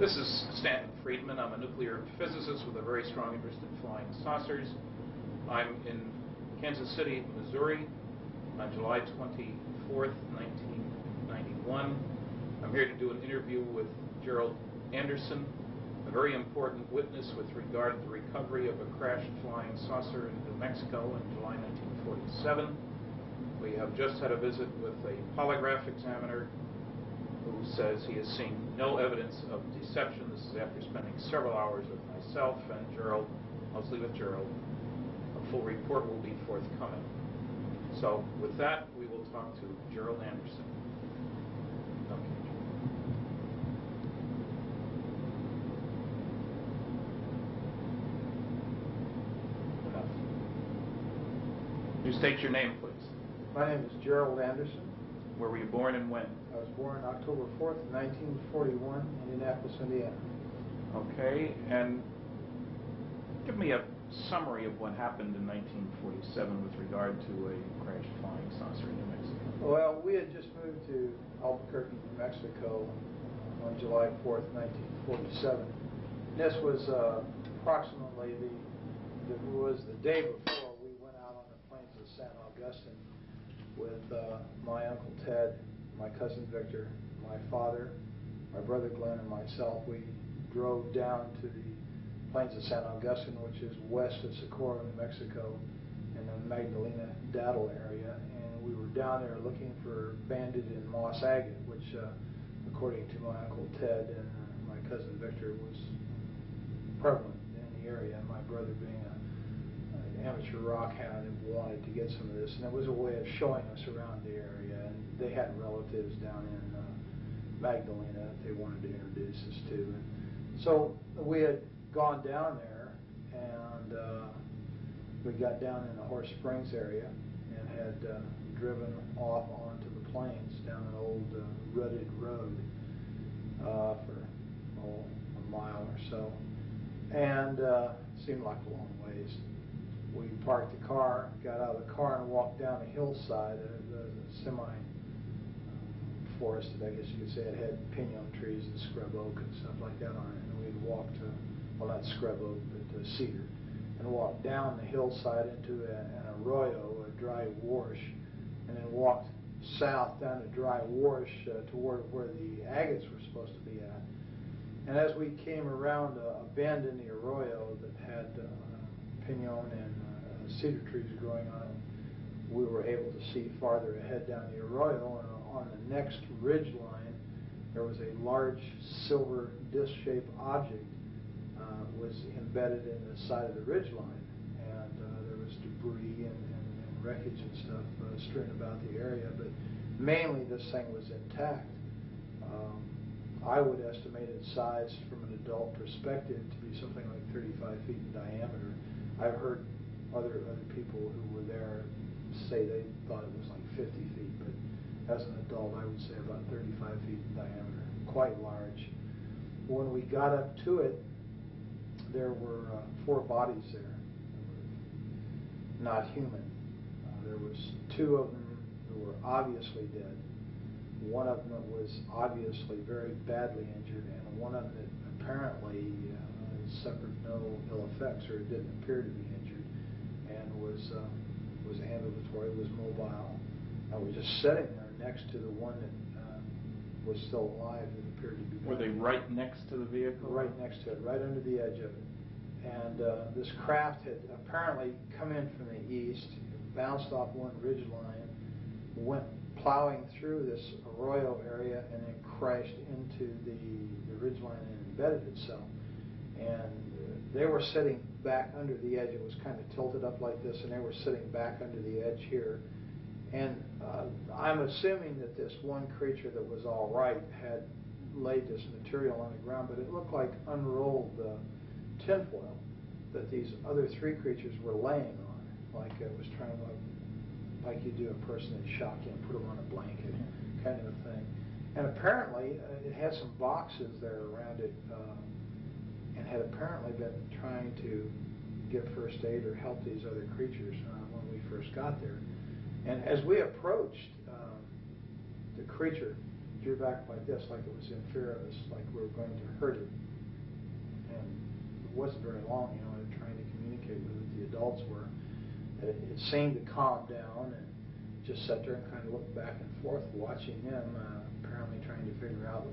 This is Stanton Friedman. I'm a nuclear physicist with a very strong interest in flying saucers. I'm in Kansas City, Missouri on July 24th, 1991. I'm here to do an interview with Gerald Anderson, a very important witness with regard to the recovery of a crashed flying saucer in New Mexico in July 1947. We have just had a visit with a polygraph examiner who says he has seen no evidence of deception. This is after spending several hours with myself and Gerald, mostly with Gerald. A full report will be forthcoming. So with that, we will talk to Gerald Anderson. Okay. Enough. You state your name, please. My name is Gerald Anderson. Where were you born and when? I was born October 4th, 1941, in Indianapolis, Indiana. Okay, and give me a summary of what happened in 1947 with regard to a crashed flying saucer in New Mexico. Well, we had just moved to Albuquerque, New Mexico on July 4th, 1947. This was approximately the day before we went out on the plains of San Augustine with my Uncle Ted, my cousin Victor, my father, my brother Glenn, and myself. We drove down to the plains of San Augustine, which is west of Socorro, New Mexico, in the Magdalena-Daddle area, and we were down there looking for banded and moss agate, which, according to my Uncle Ted and my cousin Victor, was prevalent in the area. My brother, being an amateur rock hound, and wanted to get some of this, and it was a way of showing us around the area. And they had relatives down in Magdalena that they wanted to introduce us to. And so we had gone down there, and we got down in the Horse Springs area and had driven off onto the plains down an old rutted road for a mile or so, and seemed like a long ways. We parked the car, got out of the car, and walked down the hillside. The semi-forested, I guess you could say. It had pinon trees and scrub oak and stuff like that on it. And we'd walked, well, not scrub oak, but cedar, and walked down the hillside into an arroyo, a dry wash, and then walked south down the dry wash toward where the agates were supposed to be at. And as we came around a bend in the arroyo that had pinon and cedar trees growing on it, we were able to see farther ahead down the arroyo, and on the next ridge line there was a large silver disc-shaped object was embedded in the side of the ridge line, and there was debris and wreckage and stuff strewn about the area, but mainly this thing was intact. I would estimate its size from an adult perspective to be something like 35 feet in diameter. I've heard other people who were there say they thought it was like 50 feet, but as an adult I would say about 35 feet in diameter, quite large. When we got up to it, there were 4 bodies there, not human. There was 2 of them who were obviously dead. One of them was obviously very badly injured, and one of them that apparently suffered no ill effects, or didn't appear to be injured, and was ambulatory, was mobile. I was just sitting there next to the one that was still alive that appeared to be badly. Were they right next to the vehicle? Right next to it, right under the edge of it. And this craft had apparently come in from the east, bounced off one ridge line, went plowing through this arroyo area, and then crashed into the ridge line and embedded itself. And they were sitting back under the edge. It was kind of tilted up like this, and they were sitting back under the edge here. And I'm assuming that this one creature that was all right had laid this material on the ground, but it looked like unrolled tinfoil that these other 3 creatures were laying on, like it was trying to, like you do a person in shock, you know, put them on a blanket, kind of a thing. And apparently it had some boxes there around it, and had apparently been trying to give first aid or help these other creatures when we first got there. And as we approached the creature drew back like this, like it was in fear of us, like we were going to hurt it. And it wasn't very long, you know, trying to communicate with it. The adults were. It seemed to calm down and just sat there and kind of looked back and forth, watching them, apparently trying to figure out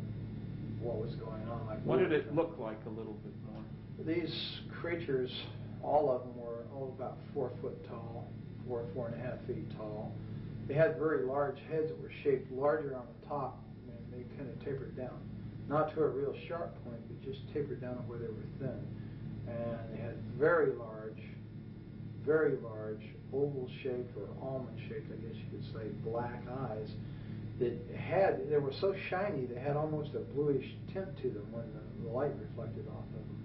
what was going on. Like, what did it look like a little bit more? These creatures, all of them were about 4 foot tall, 4.5 feet tall. They had very large heads that were shaped larger on the top, and they kind of tapered down. Not to a real sharp point, but just tapered down where they were thin. And they had very large, oval-shaped or almond-shaped, I guess you could say, black eyes they were so shiny they had almost a bluish tint to them when the light reflected off of them.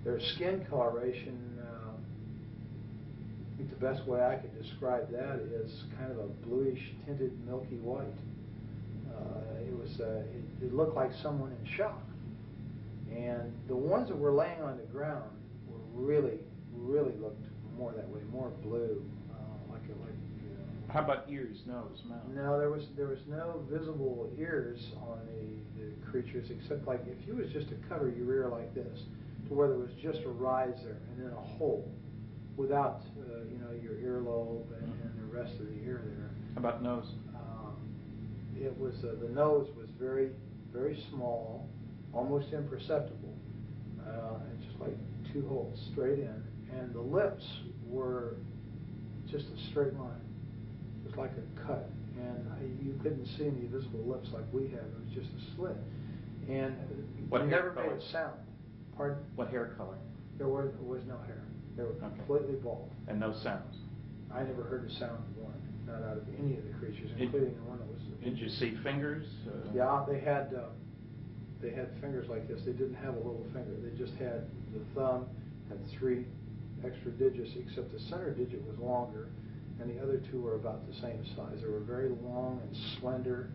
Their skin coloration, I think the best way I could describe that is kind of a bluish tinted milky white. It looked like someone in shock. And the ones that were laying on the ground were really looked more that way, more blue, How about ears, nose, mouth? No, there was no visible ears on the creatures, except like if you was just to cover your ear like this, to where there was just a rise there and then a hole, without your earlobe and the rest of the ear there. How about nose? It was the nose was very small, almost imperceptible, and just like 2 holes straight in, and the lips were just a straight line. It was like a cut, and you couldn't see any visible lips like we have. It was just a slit, and what never color? made a sound. Pardon? What hair color? There was no hair. They were completely bald. And no sounds? I never heard a sound of one, not out of any of the creatures, including the one that was... Did you see fingers? Yeah, they had fingers like this. They didn't have a little finger. They just had the thumb, had 3 extra digits, except the center digit was longer, and the other 2 were about the same size. They were very long and slender.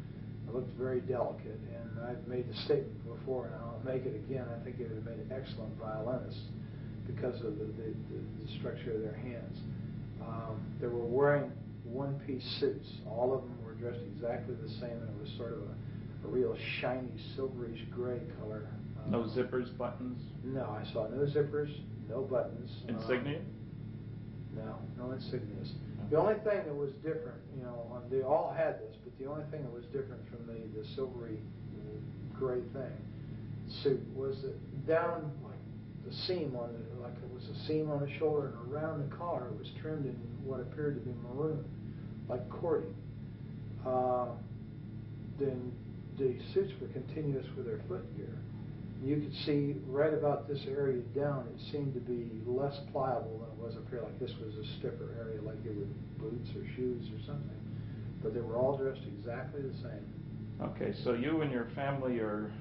They looked very delicate, and I've made the statement before, and I'll make it again. I think they would have made excellent violinists because of the structure of their hands. They were wearing one-piece suits. All of them were dressed exactly the same, and it was sort of a real shiny, silverish gray color. No zippers, buttons? No, I saw no zippers, no buttons. Insignia? No insignias. The only thing that was different, they all had this, but the only thing that was different from the silvery gray suit was that down like the seam like it was a seam on the shoulder, and around the collar it was trimmed in what appeared to be maroon, like cording. Then the suits were continuous with their footgear. You could see right about this area down, it seemed to be less pliable than it was up here, like this was a stiffer area, like they were boots or shoes or something. But they were all dressed exactly the same. Okay, so you and your family are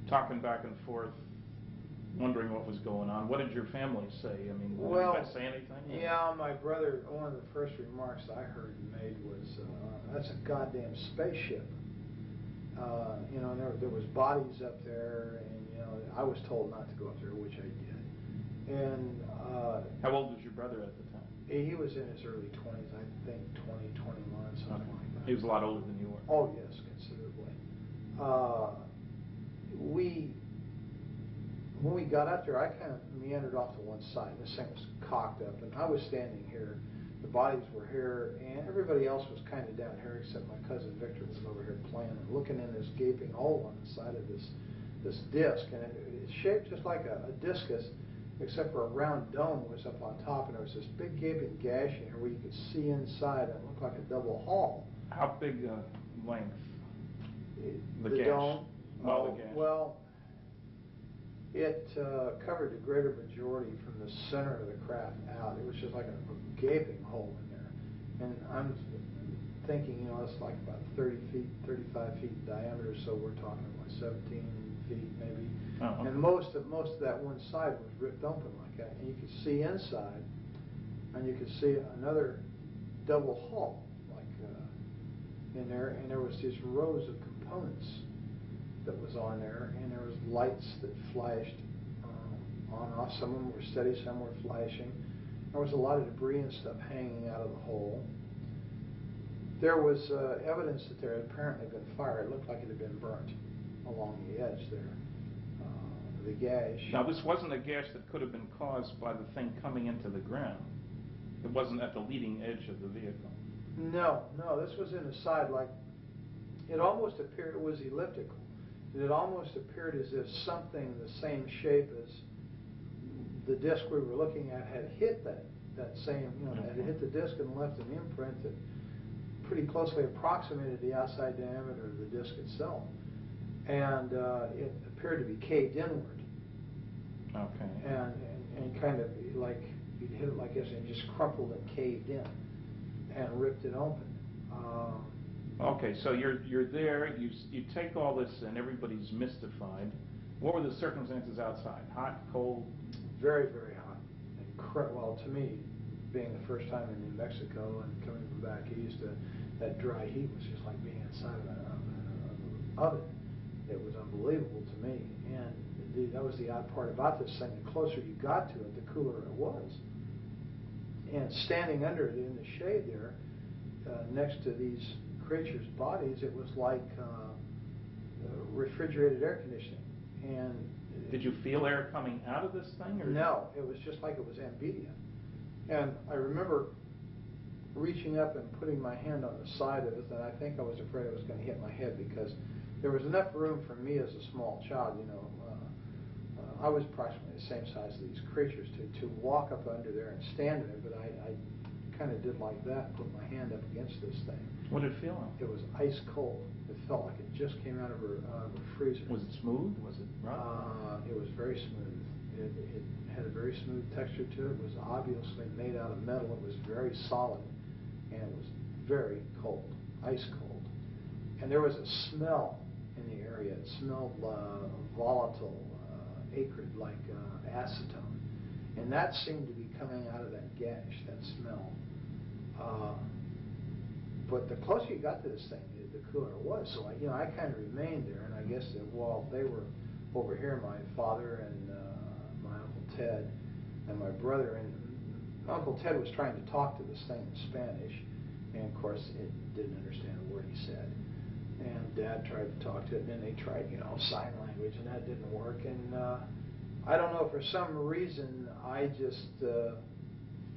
talking back and forth, wondering what was going on. What did your family say? I mean, did they say anything? Yeah, my brother, one of the first remarks I heard made was, that's a goddamn spaceship. There was bodies up there, and I was told not to go up there, which I did. And how old was your brother at the time? He was in his early 20s, I think 20, 21, something like that. He was a lot older than you were. Oh yes, considerably. When we got up there, I kind of meandered off to one side. This thing was cocked up, and I was standing here. The bodies were here, and everybody else was kind of down here, except my cousin Victor was over here playing and looking in this gaping hole on the side of this disc, and it's shaped just like a discus, except for a round dome was up on top, and there was this big gaping gash in here where you could see inside, and it looked like a double hall. How big length? The dome? The gash. Well, it covered the greater majority from the center of the craft out. It was just like a gaping hole in there. And I'm thinking, it's like about 30 feet, 35 feet in diameter, so we're talking about 17 feet maybe. Oh, okay. And most of that one side was ripped open like that. And you could see inside, and you could see another double hull in there, and there was these rows of components that was on there, and there was lights that flashed on and off. Some of them were steady, some were flashing. There was a lot of debris and stuff hanging out of the hole. There was evidence that there had apparently been fire. It looked like it had been burnt along the edge there. The gash. Now, this wasn't a gash that could have been caused by the thing coming into the ground. It wasn't at the leading edge of the vehicle. No, this was in the side, like, it almost appeared, it was elliptical. It almost appeared as if something the same shape as the disc we were looking at had hit that same, had hit the disc and left an imprint that pretty closely approximated the outside diameter of the disc itself. And it appeared to be caved inward. Okay. And kind of like, you'd hit it like this and just crumpled and caved in and ripped it open. Okay, so you're there, you take all this and everybody's mystified. What were the circumstances outside? Hot, cold? Very, very hot. Well, to me, being the first time in New Mexico and coming from back east, that dry heat was just like being inside of an oven. It was unbelievable to me. And that was the odd part about this thing. The closer you got to it, the cooler it was. And standing under it in the shade there, next to these creatures' bodies, it was like refrigerated air conditioning. And did you feel air coming out of this thing? Or no, it was just like it was ambient. And I remember reaching up and putting my hand on the side of it, and I think I was afraid it was going to hit my head because there was enough room for me as a small child, I was approximately the same size as these creatures to walk up under there and stand in it, but I kind of did like that and put my hand up against this thing. What did it feel like? It was ice cold. It felt like it just came out of a freezer. Was it smooth? Was it rough? It was very smooth. It had a very smooth texture to it. It was obviously made out of metal. It was very solid, and it was very cold, ice cold. And there was a smell in the area. It smelled volatile, acrid, like acetone. And that seemed to be coming out of that gash, that smell. But the closer you got to this thing, the cooler it was. So I kind of remained there, and I guess that while they were over here, my father and my Uncle Ted and my brother, and Uncle Ted was trying to talk to this thing in Spanish, and of course it didn't understand a word he said. And Dad tried to talk to it, and then they tried, sign language, and that didn't work. And I don't know, for some reason, I just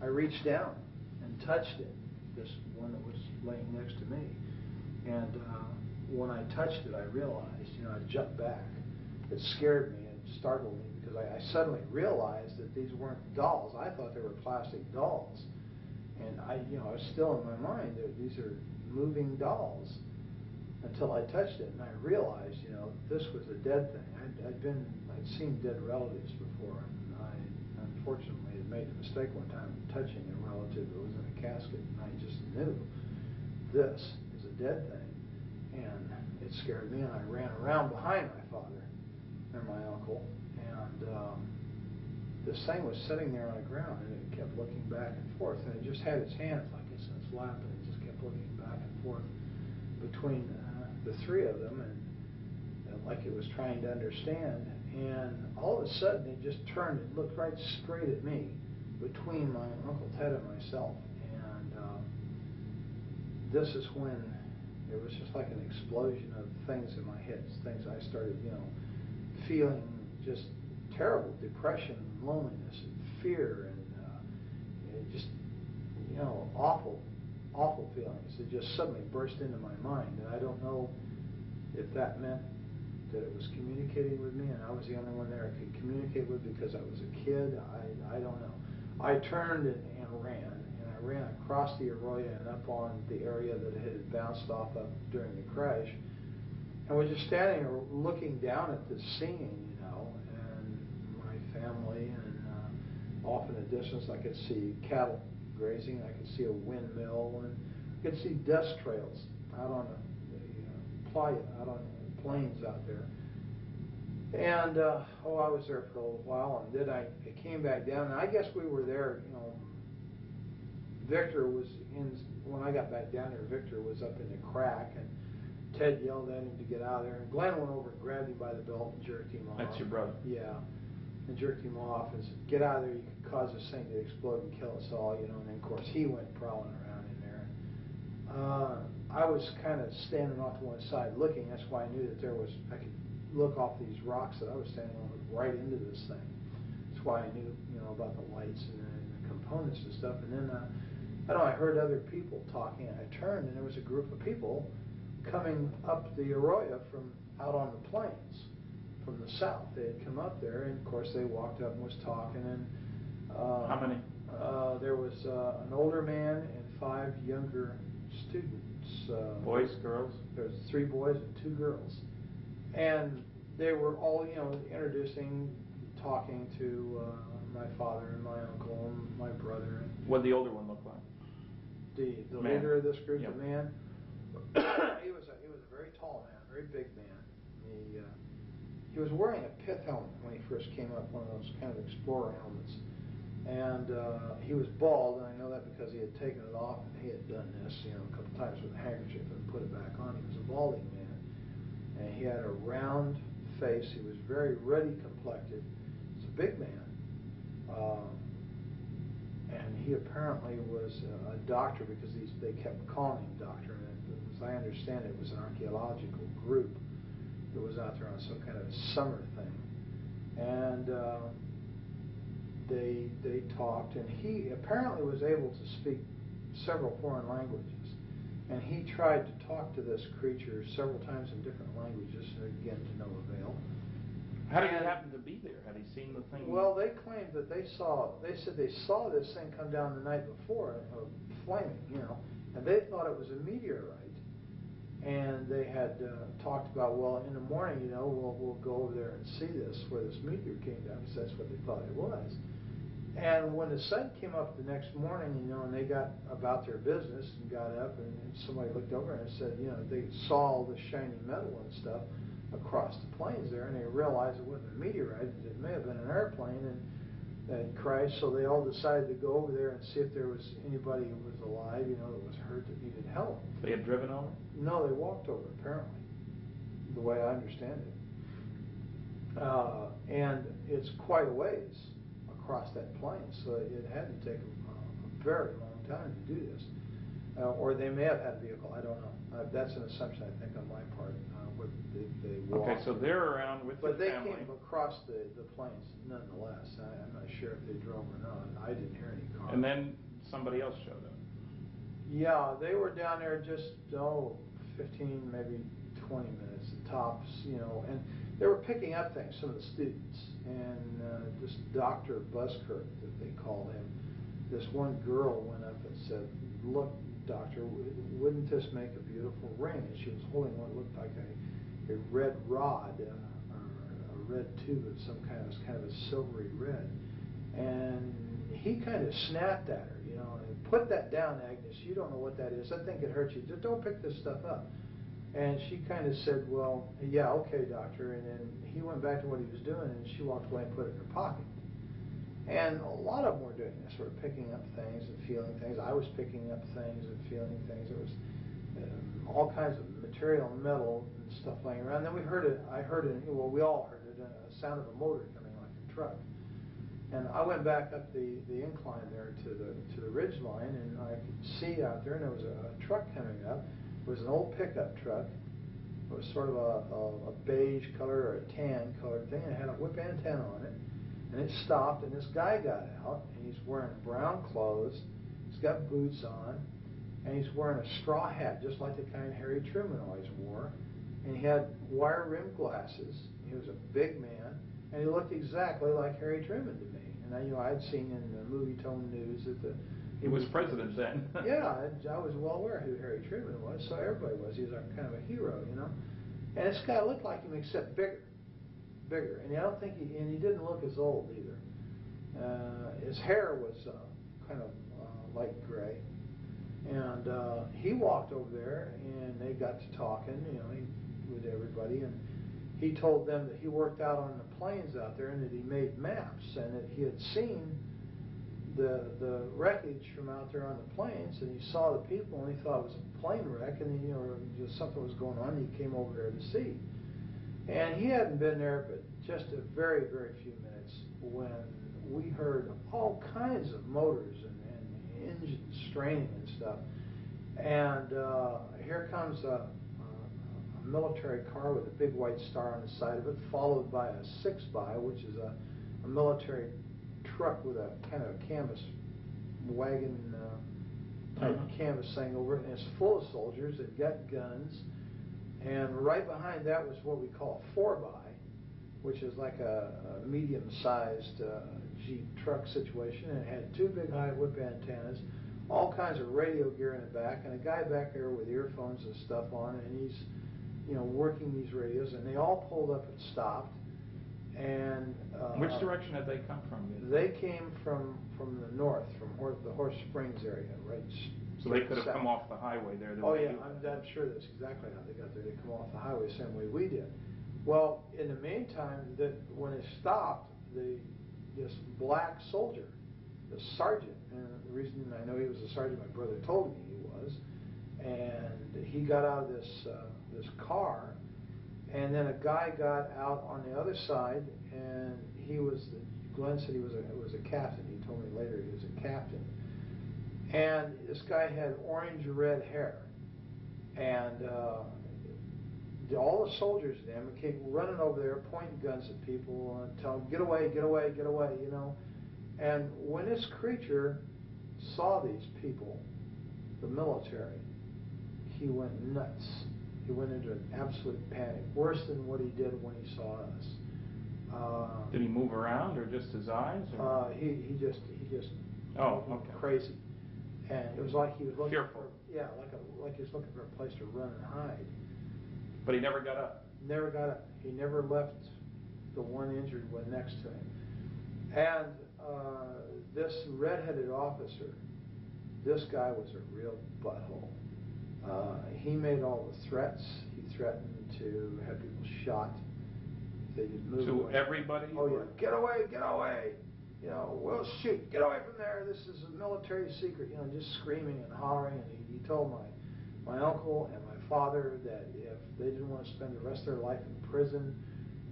I reached down and touched it, this one that was laying next to me. And when I touched it, I realized, I jumped back. It scared me and startled me because I suddenly realized that these weren't dolls. I thought they were plastic dolls. And I was still in my mind that these are moving dolls until I touched it, and I realized, this was a dead thing. I'd seen dead relatives before, and I unfortunately had made the mistake one time of touching a relative that was in a casket, and I just knew this is a dead thing. And it scared me, and I ran around behind my father and my uncle, and this thing was sitting there on the ground, and it kept looking back and forth, and it just had its hands like this in its lap, and it just kept looking back and forth between the three of them, and like it was trying to understand. And all of a sudden, it just turned and looked right straight at me, between my Uncle Ted and myself. And this is when it was just like an explosion of things in my head. Things I started, feeling just terrible depression, and loneliness, and fear, and just, awful feelings. It just suddenly burst into my mind, and I don't know if that meant that it was communicating with me, and I was the only one there it could communicate with because I was a kid. I don't know. I turned and ran, and I ran across the arroyo and up on the area that it had bounced off of during the crash, and was just standing there looking down at this scene, and my family, and off in the distance I could see cattle grazing, I could see a windmill, and I could see dust trails out on the plains out there. And I was there for a little while, and then I came back down, and I guess we were there, Victor was when I got back down there, Victor was up in the crack, and Ted yelled at him to get out of there, and Glenn went over and grabbed him by the belt and jerked him off. That's your brother? Yeah, and jerked him off and said, get out of there, you could cause this thing to explode and kill us all, and then of course he went prowling around in there. I was kind of standing off to one side looking. That's why I knew that I could look off these rocks that I was standing on right into this thing. That's why I knew, about the lights and the components and stuff. And then, I heard other people talking. I turned and there was a group of people coming up the arroyo from out on the plains from the south. They had come up there, and of course they walked up and was talking. And how many? There was an older man and 5 younger students. Boys, girls? There was 3 boys and 2 girls, and they were all, introducing, talking to my father and my uncle and my brother. What did the older one look like? The leader of this group, yep. The man, he was a very tall man, very big man. He was wearing a pith helmet when he first came up, one of those kind of explorer helmets. And he was bald, and I know that because he had taken it off and he had done this, a couple times with a handkerchief and put it back on. He was a balding man, and he had a round face. He was very ruddy complected. He's a big man, and he apparently was a doctor because they kept calling him doctor. And as I understand it, was an archaeological group that was out there on some kind of summer thing, and they talked, and he apparently was able to speak several foreign languages, and he tried to talk to this creature several times in different languages, again to no avail. How did he happen to be there? Had he seen the thing? Well, they claimed that they said they saw this thing come down the night before, flaming, and they thought it was a meteorite. And they had talked about, well, in the morning, we'll go over there and see this, where this meteor came down, because that's what they thought it was. And when the sun came up the next morning, and they got about their business and got up, and somebody looked over and said, they saw all the shiny metal and stuff across the plains there, and they realized it wasn't a meteorite, it may have been an airplane, and crashed. So they all decided to go over there and see if there was anybody who was alive, that was hurt, that needed help. They had driven over? No, they walked over, apparently, the way I understand it. And it's quite a ways across that plain, so it had to take a very long time to do this. Or they may have had a vehicle, I don't know. That's an assumption, I think, on my part. They walked. Okay, so they're around with but the they family. Came across the plains nonetheless. I'm not sure if they drove or not. I didn't hear any cars. And then somebody else showed up. Yeah, they were down there just 15, maybe 20 minutes at tops, and they were picking up things, some of the students, and this Dr. Buskirk, that they called him, this one girl went up and said, "Look, doctor, wouldn't this make a beautiful ring?" And she was holding what looked like a red rod, or a red tube of some kind. It was kind of a silvery red. And he kind of snapped at her, and "Put that down, Agnes. You don't know what that is. That thing could hurt you. Just don't pick this stuff up." And she kind of said, "Well, yeah, okay, doctor." And then he went back to what he was doing, and she walked away and put it in her pocket. And a lot of them were doing this, sort of picking up things and feeling things. I was picking up things and feeling things. There was all kinds of material, metal, and stuff laying around. Then we all heard it, a sound of a motor coming like a truck. And I went back up the incline there to the ridge line, and I could see out there, and there was a truck coming up. It was an old pickup truck. It was sort of a beige color or a tan colored thing, and it had a whip antenna on it. And it stopped, and this guy got out, and he's wearing brown clothes. He's got boots on, and he's wearing a straw hat, just like the kind Harry Truman always wore. And he had wire-rimmed glasses. He was a big man, and he looked exactly like Harry Truman to me. And I'd seen in the movie-tone news that he was president then. Yeah, I was well aware who Harry Truman was, so everybody was. He was kind of a hero, And this guy looked like him, except bigger. And I don't think he didn't look as old either. His hair was kind of light gray, and he walked over there, and they got to talking, with everybody, and he told them that he worked out on the plains out there, and that he made maps, and that he had seen the wreckage from out there on the plains, and he saw the people, and he thought it was a plane wreck, and just something was going on, and he came over there to see. And he hadn't been there but just a very, very few minutes when we heard all kinds of motors and engines straining and stuff. And here comes a military car with a big white star on the side of it, followed by a 6x, which is a military truck with a kind of a canvas wagon type canvas thing over it, and it's full of soldiers. They've got guns, and right behind that was what we call a 4x, which is like a medium-sized Jeep truck situation, and it had two big high whip antennas, all kinds of radio gear in the back, and a guy back there with earphones and stuff on, and he's, you know, working these radios, and they all pulled up and stopped. And which direction had they come from? They came from the north, from the Horse Springs area, right? So they could have come off the highway there. Oh yeah, I'm sure that's exactly how they got there. They come off the highway the same way we did. Well, in the meantime, when they stopped, this black soldier, the sergeant, and the reason I know he was a sergeant, my brother told me he was, and he got out of this car, and then a guy got out on the other side, and Glenn said he was a captain. He told me later he was a captain, and this guy had orange-red hair, and all the soldiers then came running over there, pointing guns at people, and telling them, "Get away, get away, get away," you know. And when this creature saw these people, the military, he went nuts. He went into an absolute panic, worse than what he did when he saw us. Did he move around, or just his eyes? He just oh, okay. Crazy, and it was like he was looking fearful. like he was looking for a place to run and hide. But he never got up. Never got up. He never left the one injured one next to him. And this red-headed officer, this guy was a real butthole. He made all the threats. He threatened to have people shot if they didn't move away. Everybody? Oh yeah, get away, get away! You know, we'll shoot. Get away from there. This is a military secret. You know, just screaming and hollering. And he told my uncle and my father that if they didn't want to spend the rest of their life in prison,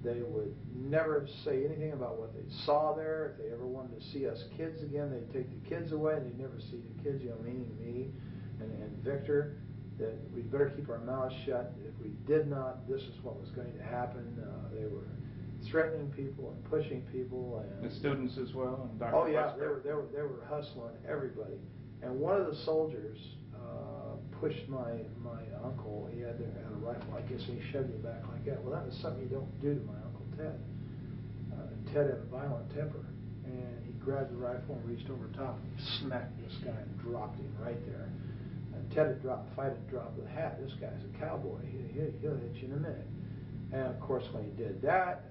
they would never say anything about what they saw there. If they ever wanted to see us kids again, they'd take the kids away, and they'd never see the kids, you know, meaning me and Victor, that we'd better keep our mouths shut. If we did not, this is what was going to happen. They were threatening people and pushing people. And the students as well? And Dr. Oh yeah, they were hustling everybody. And one of the soldiers pushed my uncle. He had a rifle, I guess, and he shoved him back like that. Well, that was something you don't do to my Uncle Ted. Ted had a violent temper, and he grabbed the rifle and reached over top and smacked this guy and dropped him right there. And Ted had dropped the hat. This guy's a cowboy. He'll hit you in a minute. And of course, when he did that,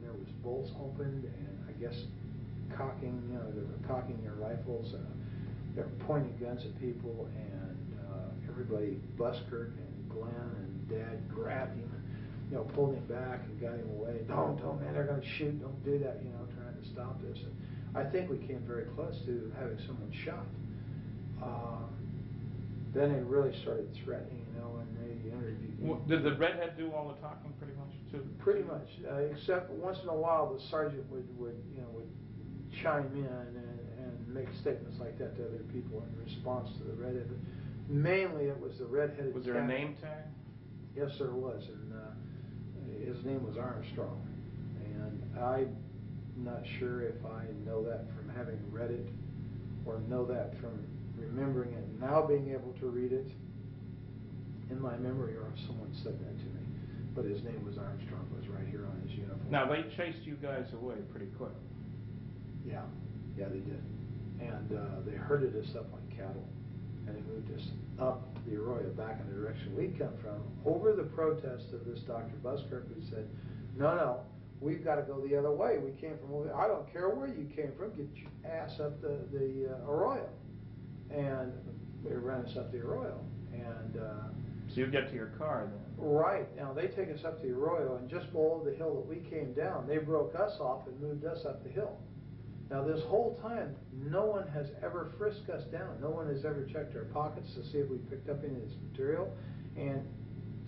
there was bolts opened, and I guess cocking. You know, they were cocking their rifles. They were pointing guns at people, and everybody, Buskirk and Glenn and Dad, grabbed him, you know, pulled him back and got him away. Don't, man, they're going to shoot. Don't do that, you know, trying to stop this. And I think we came very close to having someone shot. Then they really started threatening, you know, and they interviewed me. Did the redhead do all the talking pretty much, too? Pretty much, except once in a while the sergeant would chime in and make statements like that to other people in response to the redhead. But mainly it was the redheaded. Was there a name tag? Yes, there was, and his name was Armstrong. And I'm not sure if I know that from having read it or know that from remembering it and now being able to read it in my memory, or if someone said that to me. But his name was Armstrong. It was right here on his uniform. Now, they chased you guys away pretty quick. Yeah, they did. And they herded us up like cattle. And they moved us up the Arroyo back in the direction we'd come from, over the protest of this Dr. Buskirk, who said, no, we've got to go the other way. We came from over there. I don't care where you came from. Get your ass up the Arroyo. And they ran us up the Arroyo. And so you get to your car then? Right. Now, they take us up the Arroyo, and just below the hill that we came down, they broke us off and moved us up the hill. Now, this whole time, no one has ever frisked us down. No one has ever checked our pockets to see if we picked up any of this material. And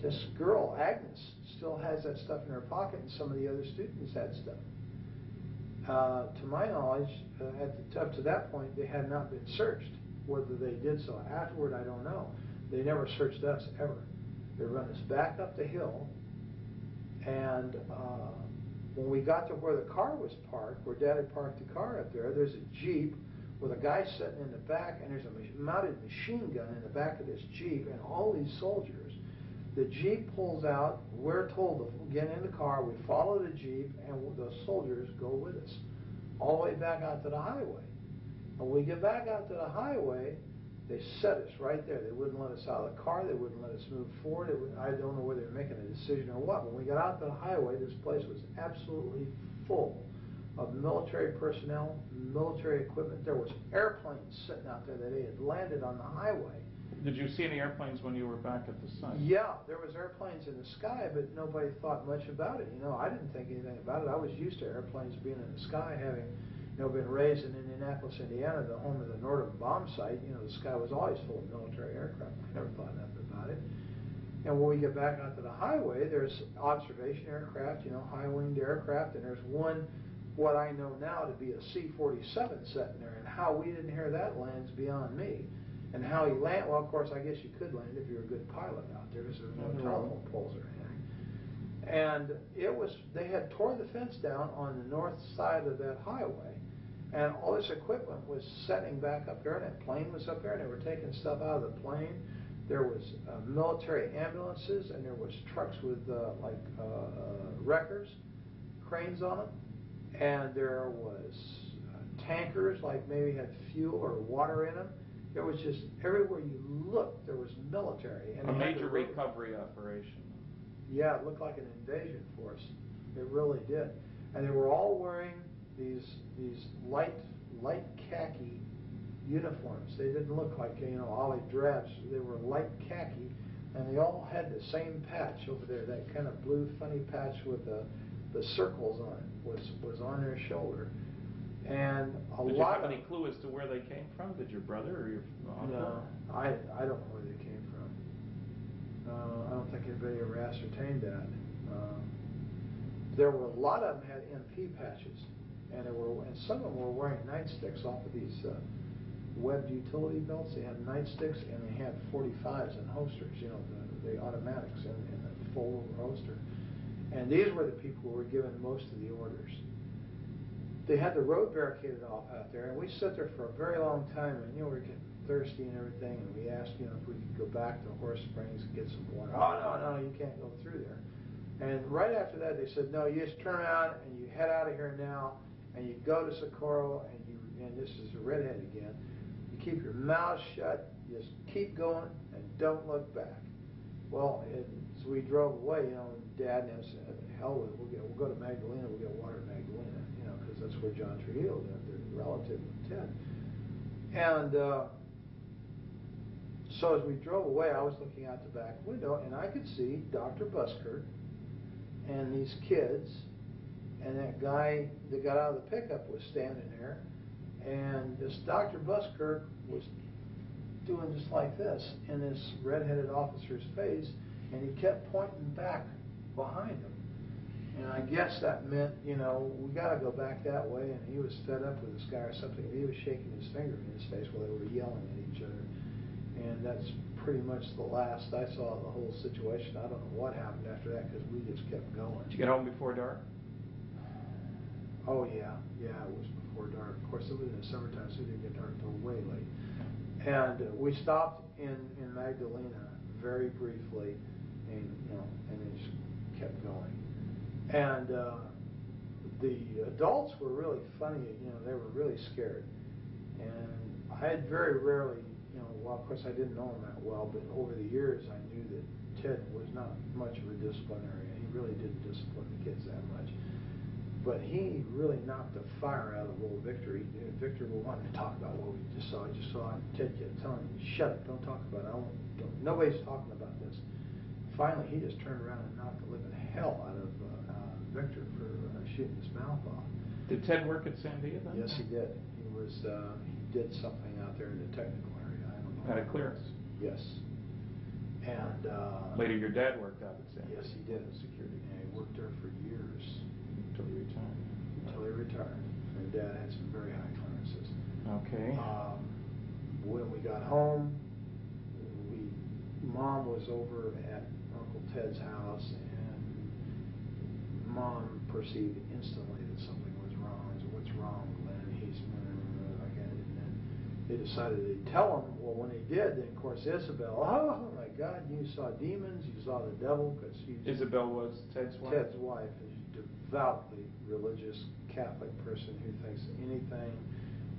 this girl, Agnes, still has that stuff in her pocket, and some of the other students had stuff. To my knowledge, up to that point, they had not been searched. Whether they did so afterward, I don't know. They never searched us, ever. They run us back up the hill, and when we got to where the car was parked, where Dad had parked the car up there, there's a Jeep with a guy sitting in the back, and there's a mounted machine gun in the back of this Jeep, and all these soldiers. The Jeep pulls out, we're told to get in the car, we follow the Jeep, and the soldiers go with us, all the way back out to the highway. And when we get back out to the highway, they set us right there. They wouldn't let us out of the car, they wouldn't let us move forward. I don't know whether they were making a decision or what. When we got out to the highway, this place was absolutely full of military personnel, military equipment. There was airplanes sitting out there that they had landed on the highway. Did you see any airplanes when you were back at the site? Yeah, there was airplanes in the sky, but nobody thought much about it. You know, I didn't think anything about it. I was used to airplanes being in the sky, having, you know, been raised in Indianapolis, Indiana, the home of the Nordum bomb site. You know, the sky was always full of military aircraft. I never thought nothing about it. And when we get back onto the highway, there's observation aircraft, you know, high-winged aircraft, and there's one, what I know now to be a C-47 sitting there, and how we didn't hear that land's beyond me. And how he landed, well, of course, I guess you could land if you're a good pilot out there, because there was no telephone poles or anything. And it was, they had tore the fence down on the north side of that highway, and all this equipment was setting back up there, and that plane was up there, and they were taking stuff out of the plane. There was military ambulances, and there was trucks with wreckers, cranes on them, and there was tankers, like maybe had fuel or water in them. There was just, everywhere you looked, there was military. And a major recovery operation. Yeah, it looked like an invasion force. It really did. And they were all wearing these light khaki uniforms. They didn't look like, you know, olive drabs. They were light khaki, and they all had the same patch over there, that kind of blue funny patch with the circles on it was on their shoulder. And Did you have any clue as to where they came from? Did your brother or your uncle? No, I don't know where they came from. I don't think anybody ever ascertained that. There were a lot of them had MP patches, and some of them were wearing nightsticks off of these webbed utility belts. They had nightsticks, and they had 45s and holsters. You know, the automatics in the full holster. And these were the people who were given most of the orders. They had the road barricaded off out there, and we sat there for a very long time, and, you know, we were getting thirsty and everything, and we asked, you know, if we could go back to Horse Springs and get some water. Oh, no, you can't go through there. And right after that, they said, no, you just turn around and you head out of here now, and you go to Socorro, and this is a redhead again, you keep your mouth shut, you just keep going, and don't look back. Well, so we drove away, you know, and Dad and I said, hell with it, we'll go to Magdalena, we'll get water in Magdalena, you know, because that's where John Trujillo lived, their relative with Ted. And so as we drove away, I was looking out the back window, and I could see Dr. Buskirk and these kids, and that guy that got out of the pickup was standing there, and this Dr. Buskirk was doing just like this in this redheaded officer's face, and he kept pointing back behind him. And I guess that meant, you know, we got to go back that way, and he was fed up with this guy or something, and he was shaking his finger in his face while they were yelling at each other. And that's pretty much the last I saw of the whole situation. I don't know what happened after that, because we just kept going. Did you get home before dark? Oh, yeah, it was before dark. Of course, it was in the summertime, so it didn't get dark until way late. And we stopped in Magdalena very briefly, and, you know, and then just kept going. And the adults were really funny, you know, they were really scared. And I had very rarely, you know, well, of course I didn't know him that well, but over the years I knew that Ted was not much of a disciplinarian. He really didn't discipline the kids that much. But he really knocked the fire out of little Victor. Victor wanted to talk about what we just saw. I just saw Ted kept telling him, shut up, don't talk about it. Nobody's talking about this. Finally, he just turned around and knocked the living hell out of Victor for shooting his mouth off. Did Ted work at Sandia then? Yes, he did. He did something out there in the technical area. I don't know. Had a clearance? Yes. And later your dad worked out at Sandia? Yes, he did. Security. And he worked there for years. Until he retired. Until he retired. And Dad had some very high clearances. Okay. When we got home, Mom was over at Uncle Ted's house, and Mom perceived instantly that something was wrong. I said, "What's wrong, Glenn?" He's again, and then they decided they'd tell him. Well, when they did, then of course Isabel, "Oh my God, you saw demons, you saw the devil," because Isabel was Ted's wife? Ted's wife is a devoutly religious Catholic person who thinks anything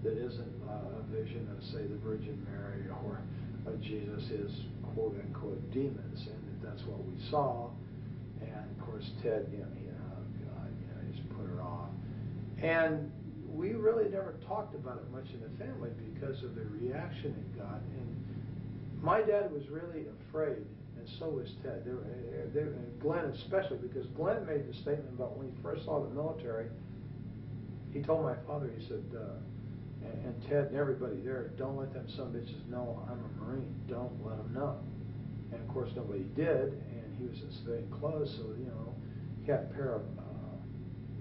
that isn't a vision of, say, the Virgin Mary or of Jesus is quote-unquote demons, and that's what we saw. And of course Ted, oh God, he just put her off. And we really never talked about it much in the family because of the reaction it got. And my dad was really afraid, and so was Ted. Glenn especially, because Glenn made the statement about when he first saw the military. He told my father, he said, and Ted and everybody there, "Don't let them some bitches know I'm a Marine. Don't let them know." And of course nobody did, and he was in civilian clothes, so he had a pair of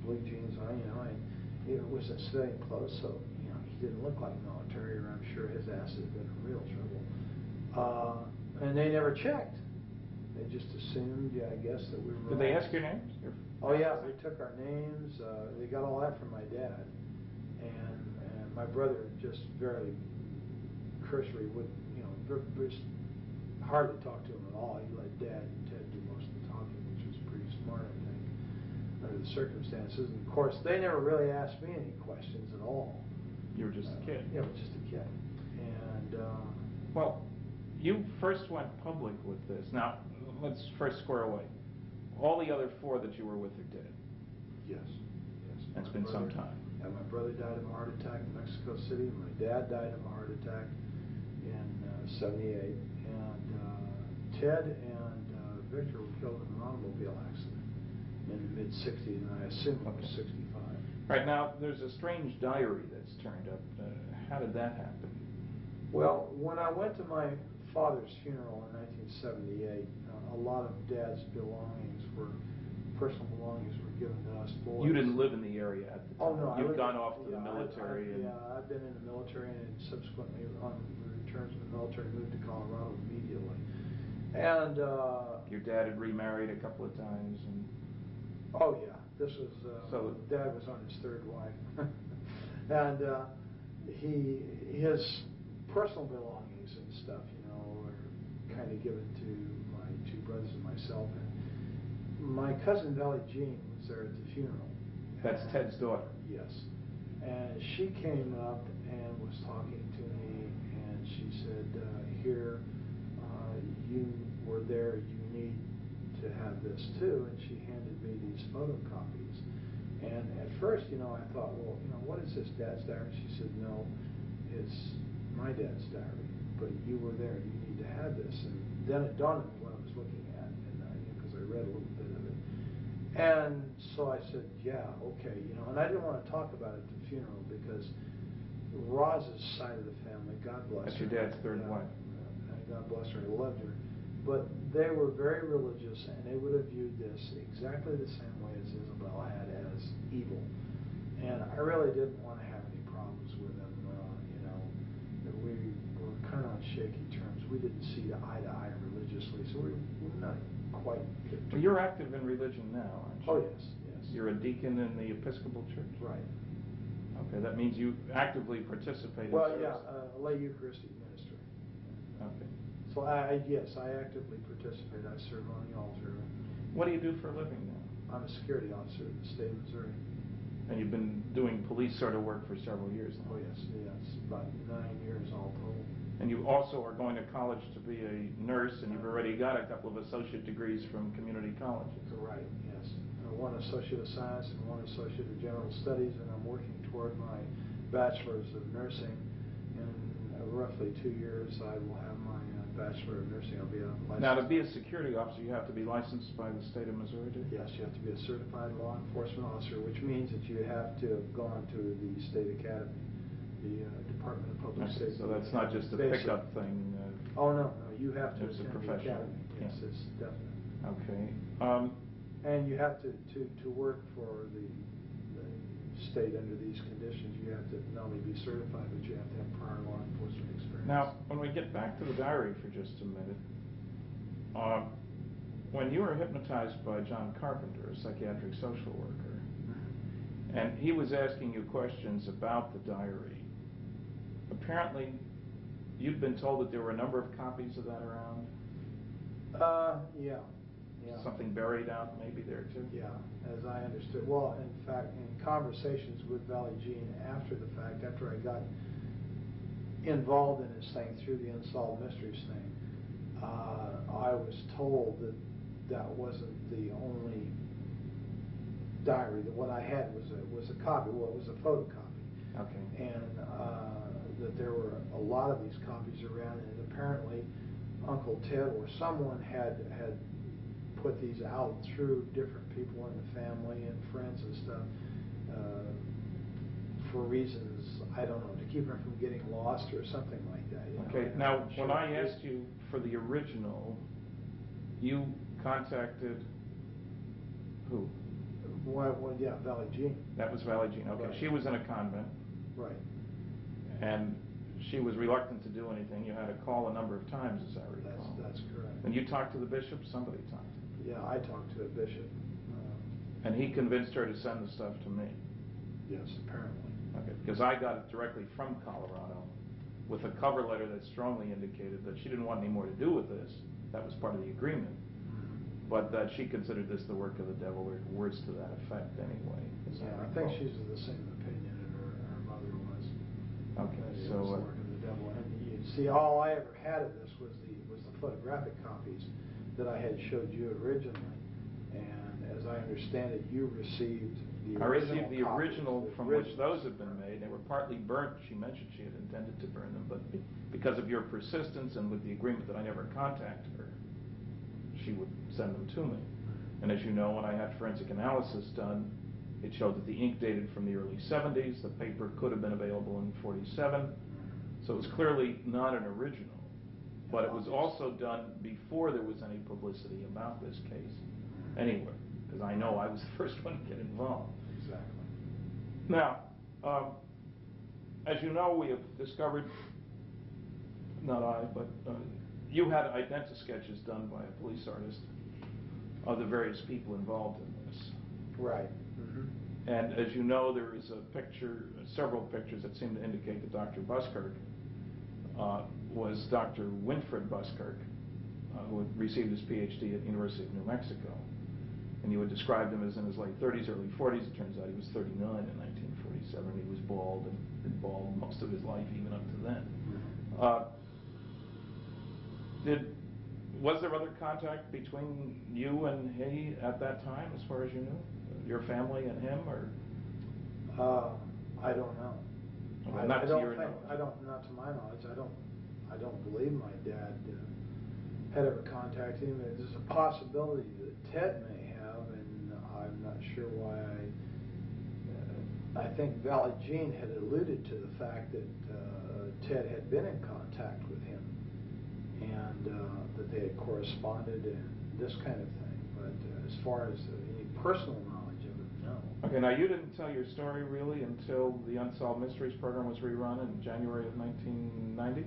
blue jeans on, and it was in civilian clothes, so he didn't look like military, or I'm sure his ass had been in real trouble. And they never checked. They just assumed, I guess, that we were. Did they ask your names? Oh yeah, they took our names. They got all that from my dad, and my brother just very cursory, would just hard to talk to him at all. He let Dad and Ted do most of the talking, which was pretty smart, I think, under the circumstances. And of course, they never really asked me any questions at all. You were just a kid. Yeah, I was just a kid. And well, you first went public with this. Now, let's first square away. All the other four that you were with are dead. Yes. It's been some time. Yeah, my brother died of a heart attack in Mexico City. My dad died of a heart attack in '78. And Ted and Victor were killed in an automobile accident in the mid-'60s, and I assume it was '65. Right, now, there's a strange diary that's turned up. How did that happen? Well, when I went to my father's funeral in 1978, a lot of Dad's personal belongings were given to us boys. You didn't live in the area at the time. Oh, no. You'd gone off to the military. I've been in the military, and subsequently, on return from the military, moved to Colorado immediately. And your dad had remarried a couple of times. And oh, yeah. This was, Dad was on his third wife. And his personal belongings and stuff, were kind of given to my two brothers and myself. And my cousin Valley Jean was there at the funeral. That's Ted's daughter? Yes. And she came up and was talking to me, and she said, "Here, you were there, you need to have this too." And she handed me these photocopies. And at first, I thought, well, what is this, Dad's diary? She said, "No, it's my dad's diary, but you were there, you need to have this." And then it dawned on me what I was looking at, and because I read a little bit of it. And so I said, "Yeah, okay," and I didn't want to talk about it at the funeral because Roz's side of the family, God bless her. That's your dad's third wife. God bless her, I loved her. But they were very religious, and they would have viewed this exactly the same way as Isabel had, as evil. And I really didn't want to have any problems with them. We were kind of on shaky terms. We didn't see eye to eye religiously, so we're not quite good. Well, you're active in religion now, aren't you? Oh, yes. You're a deacon in the Episcopal Church? Right. Okay, that means you actively participate in service. Lay Eucharistic ministry. Okay. So I actively participate. I serve on the altar. What do you do for a living now? I'm a security officer in the state of Missouri. And you've been doing police sort of work for several years now? Oh, yes. About 9 years all total. And you also are going to college to be a nurse, and you've already got a couple of associate degrees from community colleges. Right, yes. One associate of science and one associate of general studies, and I'm working toward my bachelor's of nursing. In roughly 2 years, I will have my Bachelor of Nursing. I'll be a licensed. Now, to be a security officer, you have to be licensed by the state of Missouri, do you? Yes, you have to be a certified law enforcement officer, which means that you have to have gone to the state academy, the Department of Public Safety. So that's not just a pickup thing. Oh, no, you have to It's a attend the professional. academy. Yes, it's definite. Okay. And you have to work for the state under these conditions you have to not only be certified, but you have to have prior law enforcement experience. Now, when we get back to the diary for just a minute, when you were hypnotized by John Carpenter, a psychiatric social worker, and he was asking you questions about the diary, apparently you'd been told that there were a number of copies of that around? Yeah. Something buried out maybe there too? Yeah, as I understood. Well, in fact, in conversations with Valley Jean after the fact, after I got involved in this thing through the Unsolved Mysteries thing, I was told that that wasn't the only diary. That what I had was a copy. Well, it was a photocopy. Okay. And that there were a lot of these copies around, and apparently Uncle Ted or someone had put these out through different people in the family and friends and stuff for reasons, I don't know, to keep them from getting lost or something like that. Okay, now when I asked you for the original, you contacted who? Well, yeah, Valley Jean. That was Valley Jean, okay. Right. She was in a convent. Right. And she was reluctant to do anything. You had to call a number of times, as I recall. That's correct. And you talked to the bishop? Somebody talked to him. Yeah, I talked to a bishop. And he convinced her to send the stuff to me? Yes, apparently. Okay, because I got it directly from Colorado with a cover letter that strongly indicated that she didn't want any more to do with this. That was part of the agreement. But that she considered this the work of the devil, or words to that effect anyway. Yeah, I think she's of the same opinion that her mother was. Okay, It so... was the work of the devil. And you see, all I ever had of this was the photographic copies that I had showed you originally. And as I understand it, you received the original. I received the original from which those have been Right. made. They were partly burnt. She mentioned she had intended to burn them, but because of your persistence and with the agreement that I never contact her, she would send them to me. And as you know, when I had forensic analysis done, it showed that the ink dated from the early 70s. The paper could have been available in 47. So it was clearly not an original. But it was also done before there was any publicity about this case anywhere, because I know I was the first one to get involved. Exactly. Now, as you know, we have discovered, not I, but you had identi-sketches done by a police artist of the various people involved in this. Right. And as you know, there is a picture, several pictures that seem to indicate that Dr. Buskirk was Dr. Winfred Buskirk, who had received his PhD at the University of New Mexico. And you would describe him as in his late 30s, early 40s. It turns out he was 39 in 1947. He was bald and been bald most of his life, even up to then. Was there other contact between you and he at that time, as far as you knew? Your family and him, or? I don't know. Well, not to your knowledge. Not to my knowledge. I don't believe my dad had ever contacted him. There's a possibility that Ted may have, and I'm not sure why. I think Valley Jean had alluded to the fact that Ted had been in contact with him, and that they had corresponded and this kind of thing. But as far as any personal knowledge of it, no. Okay, now you didn't tell your story really until the Unsolved Mysteries program was rerun in January of 1990?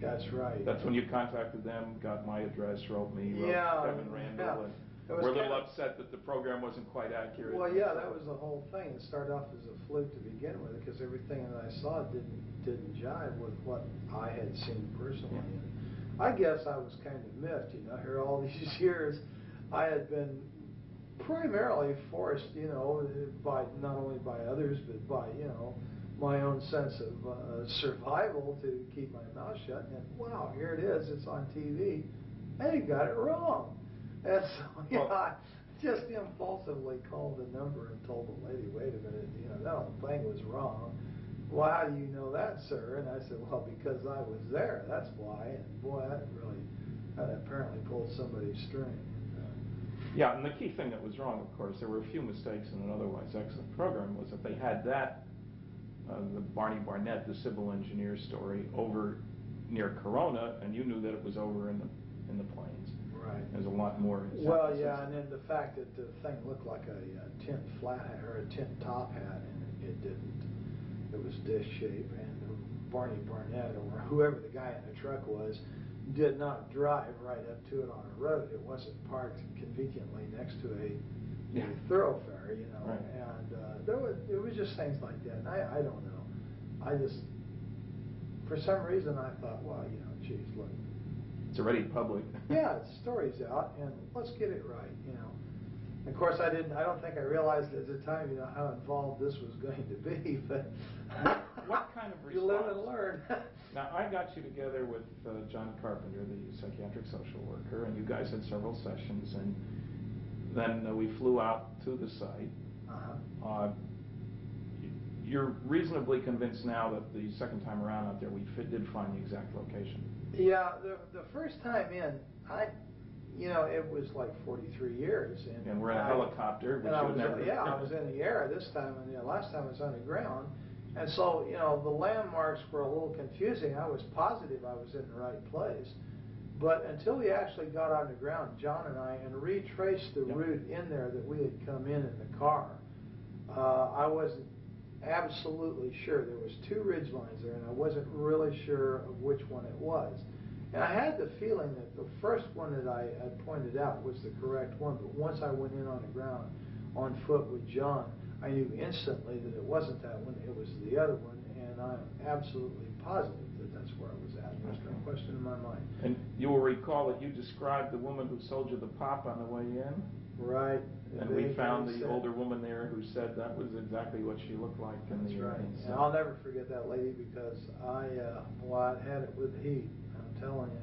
That's right. That's when you contacted them, got my address, wrote me, wrote Kevin Randall, and we're a little upset that the program wasn't quite accurate. Well, yeah, that was the whole thing. It started off as a fluke to begin with, because everything that I saw didn't jive with what I had seen personally. And I guess I was kind of miffed, here all these years. I had been primarily forced, by not only by others, but by, my own sense of survival to keep my mouth shut. And wow, here it is, it's on TV. They got it wrong. And so, I just impulsively called the number and told the lady, wait a minute, no, the thing was wrong. Well, how do you know that, sir? And I said, well, because I was there, that's why. And boy, that apparently pulled somebody's string. Yeah, and the key thing that was wrong, of course, there were a few mistakes in an otherwise excellent program, was that they had that, the Barney Barnett, the civil engineer story, over near Corona, and you knew that it was over in the plains. Right. There's a lot more. Well, yeah, and then the fact that the thing looked like a tin flat hat or a tin top hat, and It didn't. It was disc shape, and Barney Barnett, or whoever the guy in the truck was, did not drive right up to it on a road. It wasn't parked conveniently next to a thoroughfare, you know. Right. And it was just things like that. And I don't know. I just, for some reason, I thought, well, you know, geez, look. It's already public. Yeah, the story's out, and let's get it right, you know. Of course, I don't think I realized at the time, you know, how involved this was going to be, but what kind of response? You live and learn. Now, I got you together with John Carpenter, the psychiatric social worker, and you guys had several sessions, and then we flew out to the site. You're reasonably convinced now that the second time around out there, we did find the exact location. Yeah, the first time in, it was like 43 years. And we're in a helicopter, which you would never... Yeah, I was in the air this time, and the last time I was on the ground. And so, you know, the landmarks were a little confusing. I was positive I was in the right place. But until we actually got on the ground, John and I, and retraced the route in there that we had come in the car, I wasn't absolutely sure. There was two ridge lines there, and I wasn't really sure of which one it was. And I had the feeling that the first one that I had pointed out was the correct one, but once I went in on the ground on foot with John, I knew instantly that it wasn't that one, it was the other one, and I'm absolutely positive that that's where I was at. There's no question in my mind. And you will recall that you described the woman who sold you the pop on the way in? Right. And we found the older woman there who said that was exactly what she looked like. That's right. And I'll never forget that lady because I had it with the heat. I'm telling you.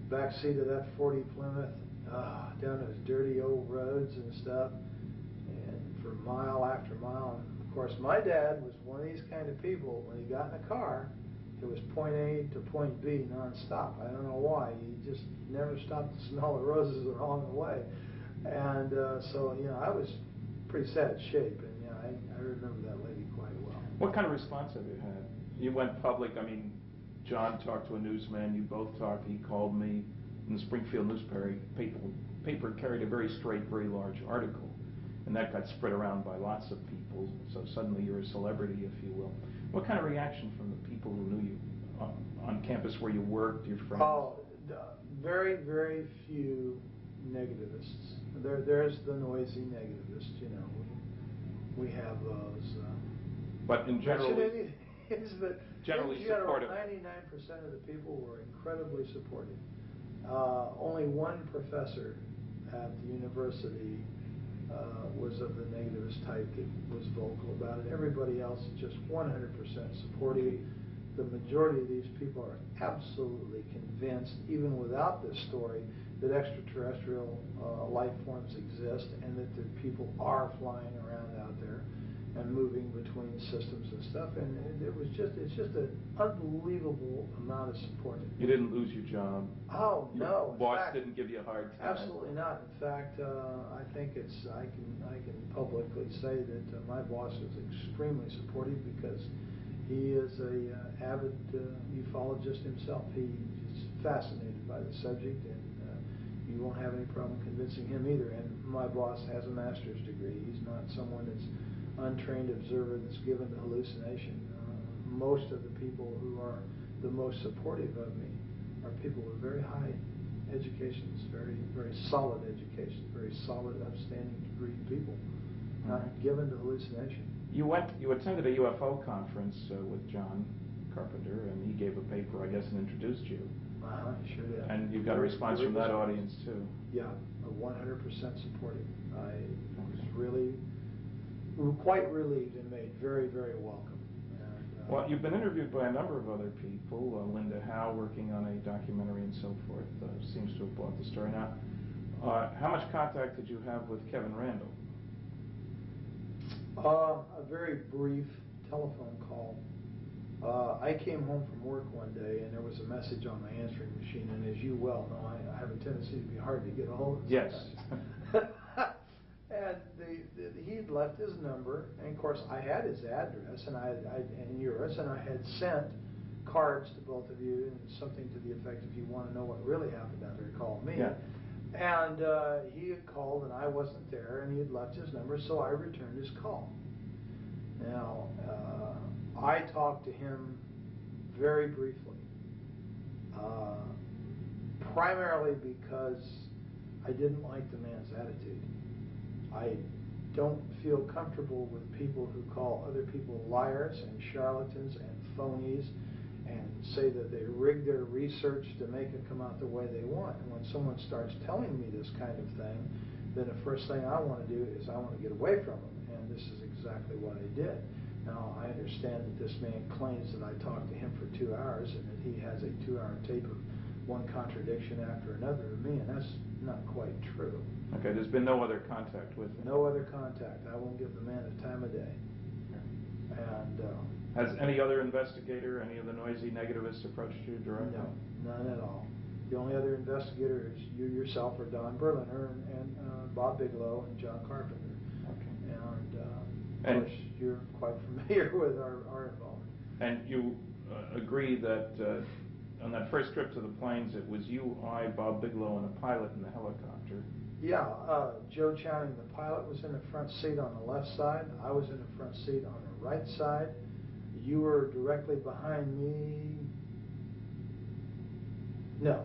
Back seat of that 40 Plymouth, down those dirty old roads and stuff, and for mile after mile. And of course, my dad was one of these kind of people. When he got in a car, it was point A to point B nonstop. I don't know why. He just never stopped to smell the roses along the way. And so, you know, I was pretty sad shape, and yeah, I remember that lady quite well. What kind of response have you had? You went public. I mean, John talked to a newsman. You both talked. He called me. And the Springfield newspaper carried a very straight, very large article, and that got spread around by lots of people. So suddenly you're a celebrity, if you will. What kind of reaction from the people who knew you on campus where you worked, your friends? Oh, very, very few negativists. There's the noisy negativists, you know. We have those. But in general, generally supportive. 99% of the people were incredibly supportive. Only one professor at the university was of the negativist type that was vocal about it. Everybody else is just 100% supportive. The majority of these people are absolutely convinced, even without this story, that extraterrestrial life forms exist and that the people are flying around out there and moving between systems and stuff. And it's just an unbelievable amount of support. You didn't lose your job. Oh no! Your boss didn't give you a hard time. Absolutely not. In fact, I think I can publicly say that my boss is extremely supportive because he is a avid ufologist himself. He's fascinated by the subject, and you won't have any problem convincing him either. And my boss has a master's degree. He's not someone that's untrained observer that's given to hallucination. Most of the people who are the most supportive of me are people with very high educations, very, very solid educations, very solid, upstanding degree people, not given to hallucination. You attended a UFO conference with John Carpenter, and he gave a paper, I guess, and introduced you. Sure did. And you've got a response from that audience too. Yeah, 100% supportive. I was really quite relieved and made very, very welcome. And, well, you've been interviewed by a number of other people. Linda Howe, working on a documentary and so forth, seems to have brought the story. Now, how much contact did you have with Kevin Randall? A very brief telephone call. I came home from work one day, and there was a message on my answering machine, and as you well know, I have a tendency to be hard to get a hold of. Yes. And he'd left his number, and of course I had his address and yours, and I had sent cards to both of you, and something to the effect, if you want to know what really happened out there, call me. Yeah. And he had called, and I wasn't there, and he had left his number, so I returned his call. Now, I talked to him very briefly, primarily because I didn't like the man's attitude. I don't feel comfortable with people who call other people liars and charlatans and phonies and say that they rig their research to make it come out the way they want. And when someone starts telling me this kind of thing, then the first thing I want to do is I want to get away from them. And this is exactly what I did. Now, I understand that this man claims that I talked to him for 2 hours and that he has a 2-hour tape of one contradiction after another of me, and that's not quite true. Okay, there's been no other contact with him? No other contact. I won't give the man the time of day. And has any other investigator, any of the noisy negativists approached you directly? No, none at all. The only other investigator is you yourself, or Don Berliner, and Bob Bigelow, and John Carpenter. Okay. And of course, you're quite familiar with our involvement. And you agree that on that first trip to the plains, it was you, I, Bob Bigelow, and a pilot in the helicopter? Yeah, Joe Channing, the pilot, was in the front seat on the left side. I was in the front seat on the right side. You were directly behind me. No.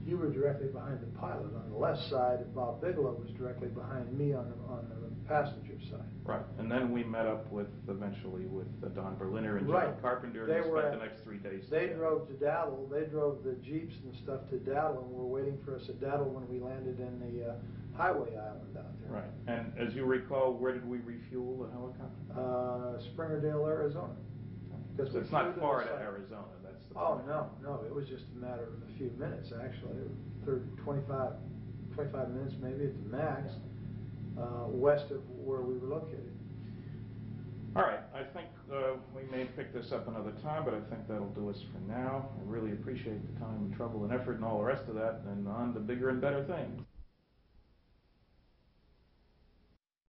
You were directly behind the pilot on the left side, and Bob Bigelow was directly behind me on the passenger side. Right, and then we met up eventually with Don Berliner and Right. John Carpenter, and They we were spent the next 3 days They together. drove to Daddle. They drove the Jeeps and stuff to Daddle, and were waiting for us at Daddle when we landed in the highway island out there. Right, and as you recall, where did we refuel the helicopter? Springerdale, Arizona. So it's not far to Arizona, that's the Oh, point. no, it was just a matter of a few minutes, actually. 25 minutes maybe at the max, west of where we were located. All right, I think we may pick this up another time, but I think that'll do us for now. I really appreciate the time and trouble and effort and all the rest of that, and on to bigger and better things.